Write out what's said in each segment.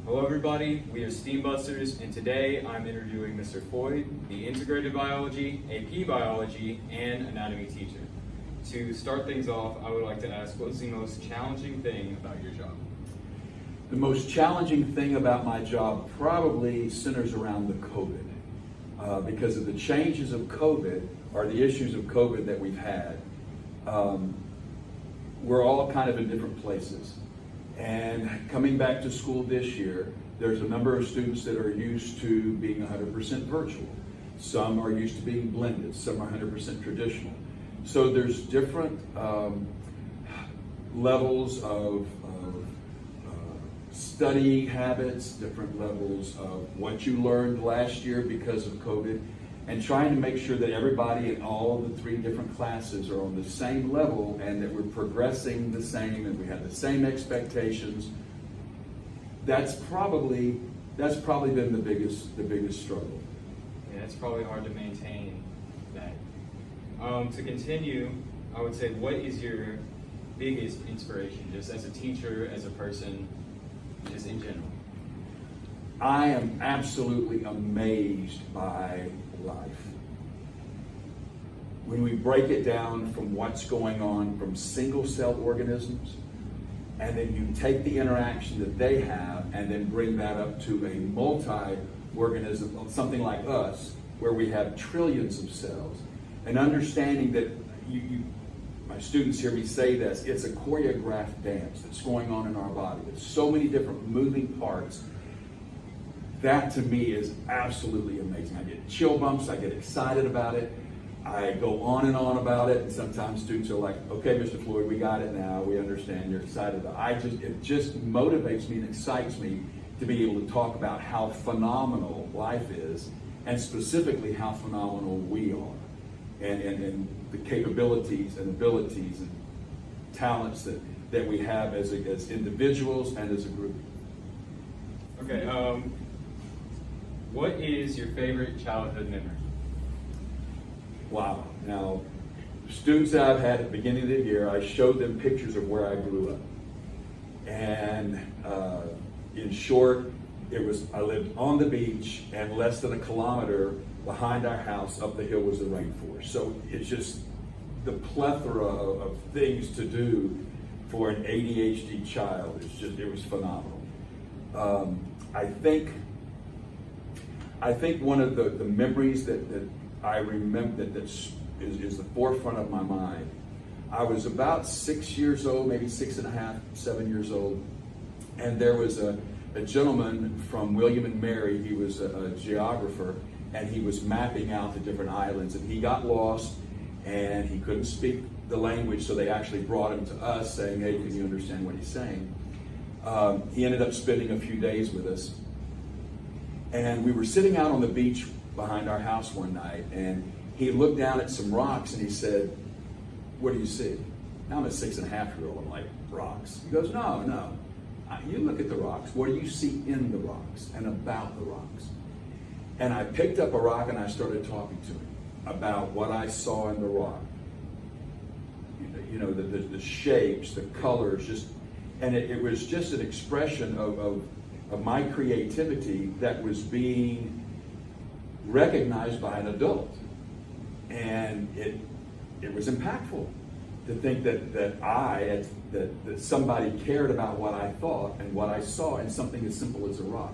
Hello everybody, we are STEAM Busters, and today I'm interviewing Mr. Floyd, the Integrated Biology, AP Biology, and Anatomy teacher. To start things off, I would like to ask, what's the most challenging thing about your job? The most challenging thing about my job probably centers around the COVID. Because of the changes of COVID, or the issues of COVID that we've had, we're all kind of in different places. And coming back to school this year, there's a number of students that are used to being 100% virtual. Some are used to being blended, some are 100% traditional. So there's different levels of study habits, different levels of what you learned last year because of COVID, and trying to make sure that everybody in all the three different classes are on the same level and that we're progressing the same and we have the same expectations. That's probably been the biggest struggle. Yeah, it's probably hard to maintain that. To continue, I would say, what is your biggest inspiration, just as a teacher, as a person, just in general? I am absolutely amazed by life. When we break it down from what's going on from single cell organisms, and then you take the interaction that they have and then bring that up to a multi-organism, something like us, where we have trillions of cells, and understanding that my students hear me say this, it's a choreographed dance that's going on in our body. There's so many different moving parts. That to me is absolutely amazing. I get chill bumps, I get excited about it, I go on and on about it, and sometimes students are like, okay, Mr. Floyd, we got it now, we understand, you're excited about it. It just motivates me and excites me to be able to talk about how phenomenal life is, and specifically how phenomenal we are, and the capabilities and abilities and talents that we have as individuals and as a group. Okay, what is your favorite childhood memory? Wow. Now, students that I've had at the beginning of the year, I showed them pictures of where I grew up. And in short, I lived on the beach, and less than a kilometer behind our house up the hill was the rainforest. So it's just the plethora of things to do for an ADHD child. It was phenomenal. I think one of the memories that I remember that is the forefront of my mind. I was about 6 years old, maybe 6.5, 7 years old, and there was a gentleman from William and Mary. He was a geographer, and he was mapping out the different islands, and he got lost, and he couldn't speak the language, so they actually brought him to us saying, hey, can you understand what he's saying? He ended up spending a few days with us. And we were sitting out on the beach behind our house one night, and he looked down at some rocks and he said, what do you see? Now I'm a 6.5-year-old, I'm like, rocks. He goes, no. You look at the rocks. What do you see in the rocks and about the rocks? And I picked up a rock and I started talking to him about what I saw in the rock. You know, the shapes, the colors, and it was just an expression of my creativity that was being recognized by an adult. And it was impactful to think that somebody cared about what I thought and what I saw in something as simple as a rock.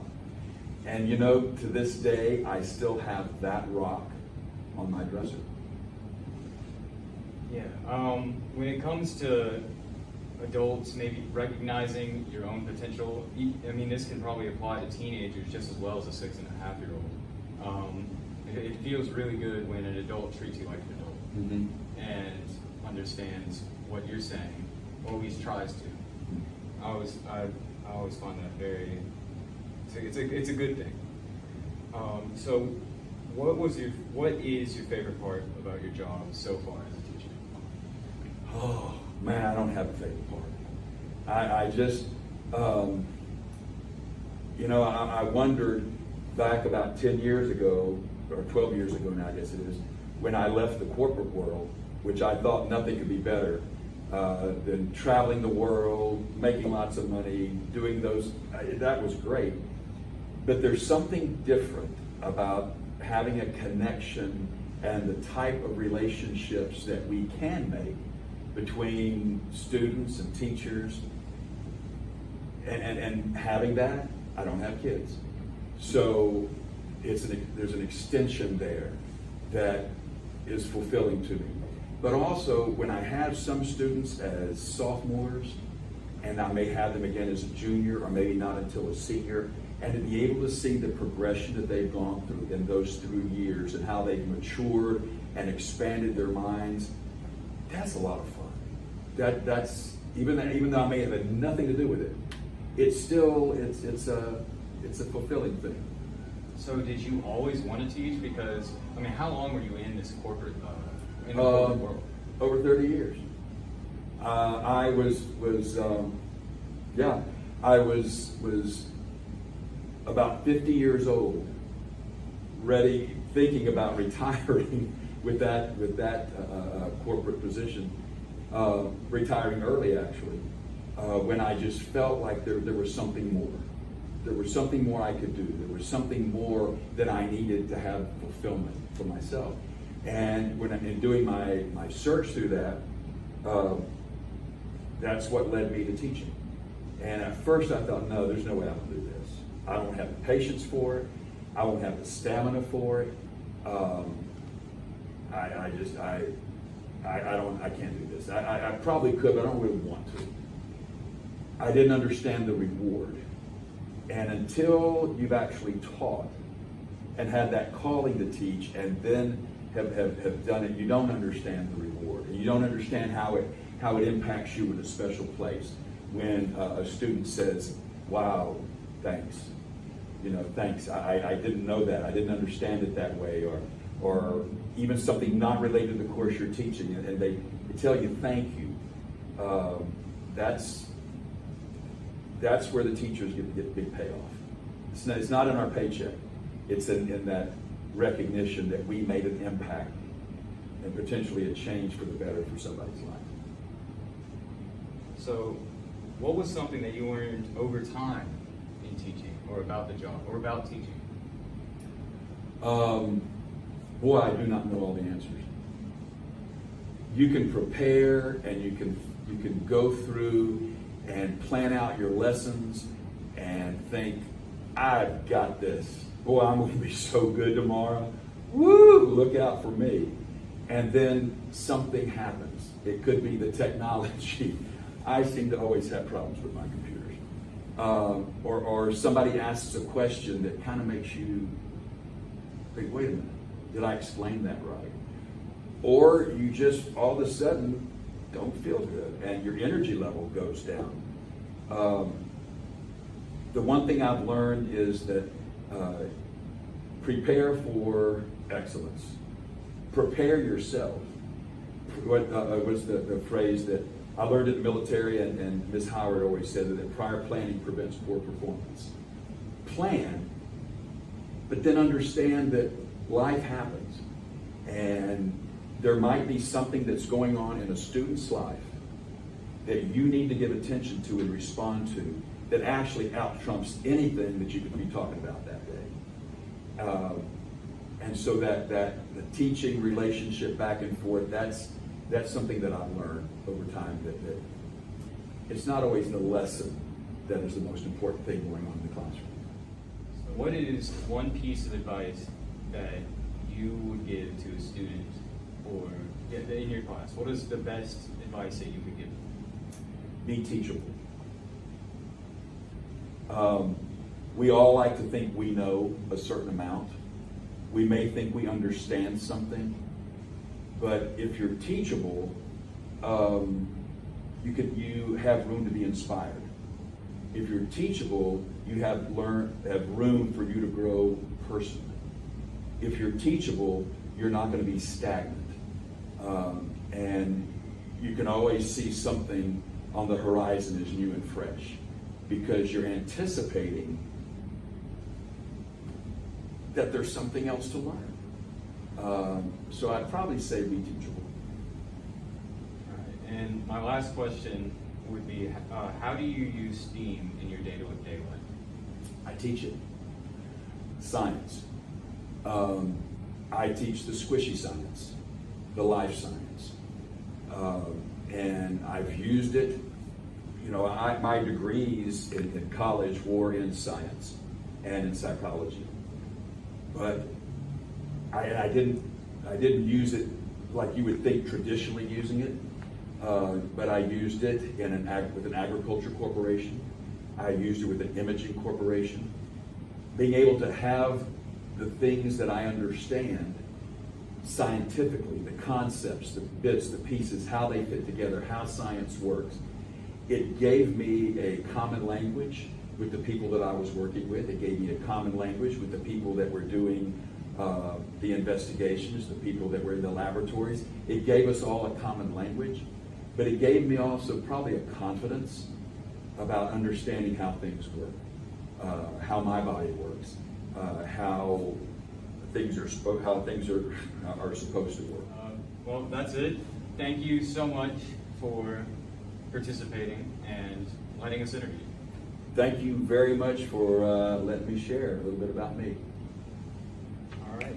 And you know, to this day, I still have that rock on my dresser. Yeah, when it comes to adults maybe recognizing your own potential, I mean, this can probably apply to teenagers just as well as a 6.5-year-old. It feels really good when an adult treats you like an adult, mm-hmm. and understands what you're saying, or at least tries to. I always find that it's a good thing. So what is your favorite part about your job so far as a teacher? Oh man, I don't have a favorite part. I just, I wondered back about 10 years ago, or 12 years ago now, I guess it is, when I left the corporate world, which I thought nothing could be better. then traveling the world, making lots of money, doing those, that was great. But there's something different about having a connection and the type of relationships that we can make between students and teachers. And having that, I don't have kids. So there's an extension there that is fulfilling to me. But also, when I have some students as sophomores, and I may have them again as a junior, or maybe not until a senior, and to be able to see the progression that they've gone through in those 3 years and how they've matured and expanded their minds, that's a lot of fun. That's even though I may have had nothing to do with it, it's still it's a fulfilling thing. So did you always want to teach? Because I mean, how long were you in this corporate in the corporate world? Over 30 years. I was about 50 years old, ready, thinking about retiring with that corporate position, retiring early actually, when I just felt like there was something more. There was something more I could do. There was something more that I needed to have fulfillment for myself. And when I'm doing my search through that, that's what led me to teaching. And at first I thought, no, there's no way I'm gonna do this. I don't have the patience for it. I won't have the stamina for it. I can't do this. I probably could, but I don't really want to. I didn't understand the reward. And until you've actually taught and had that calling to teach and then have done it, you don't understand the reward. And you don't understand how it impacts you in a special place when a student says, wow, thanks. Thanks. I didn't know that. I didn't understand it that way. Or even something not related to the course you're teaching, and they tell you thank you. That's where the teachers get big payoff. It's not in our paycheck. It's in that recognition that we made an impact and potentially a change for the better for somebody's life. So, what was something that you learned over time in teaching, or about the job, or about teaching? Boy, I do not know all the answers. You can prepare and you can go through and plan out your lessons and think, I've got this. Boy, I'm going to be so good tomorrow. Woo! Look out for me. And then something happens. It could be the technology. I seem to always have problems with my computers. Or somebody asks a question that kind of makes you think, wait a minute, did I explain that right? Or you just all of a sudden don't feel good and your energy level goes down. The one thing I've learned is that prepare for excellence. Prepare yourself. What's the phrase that I learned in the military, and Ms. Howard always said that prior planning prevents poor performance. Plan, but then understand that life happens, and there might be something that's going on in a student's life that you need to give attention to and respond to that actually out-trumps anything that you could be talking about that day. And so that the teaching relationship back and forth, that's something that I've learned over time, that it's not always the lesson that is the most important thing going on in the classroom. So what is one piece of advice that you would give to a student or in your class? What is the best advice that you could give? Be teachable. We all like to think we know a certain amount. We may think we understand something, but if you're teachable, you have room to be inspired. If you're teachable, you have room for you to grow personally. If you're teachable, you're not going to be stagnant, and you can always see something on the horizon as new and fresh, because you're anticipating that there's something else to learn. So I'd probably say be teachable. All right. And And my last question would be, how do you use STEAM in your day-to-day life? I teach it. Science. I teach the squishy science, the life science. And I've used it. You know, my degrees in college were in science and in psychology. But I didn't use it like you would think traditionally using it. But I used it with an agriculture corporation. I used it with an imaging corporation. Being able to have the things that I understand scientifically, the concepts, the bits, the pieces, how they fit together, how science works. It gave me a common language with the people that I was working with. It gave me a common language with the people that were doing the investigations, the people that were in the laboratories. It gave us all a common language, but it gave me also probably a confidence about understanding how things work, how my body works, how things are supposed to work. Well, that's it. Thank you so much for participating and letting us interview. Thank you very much for letting me share a little bit about me. All right.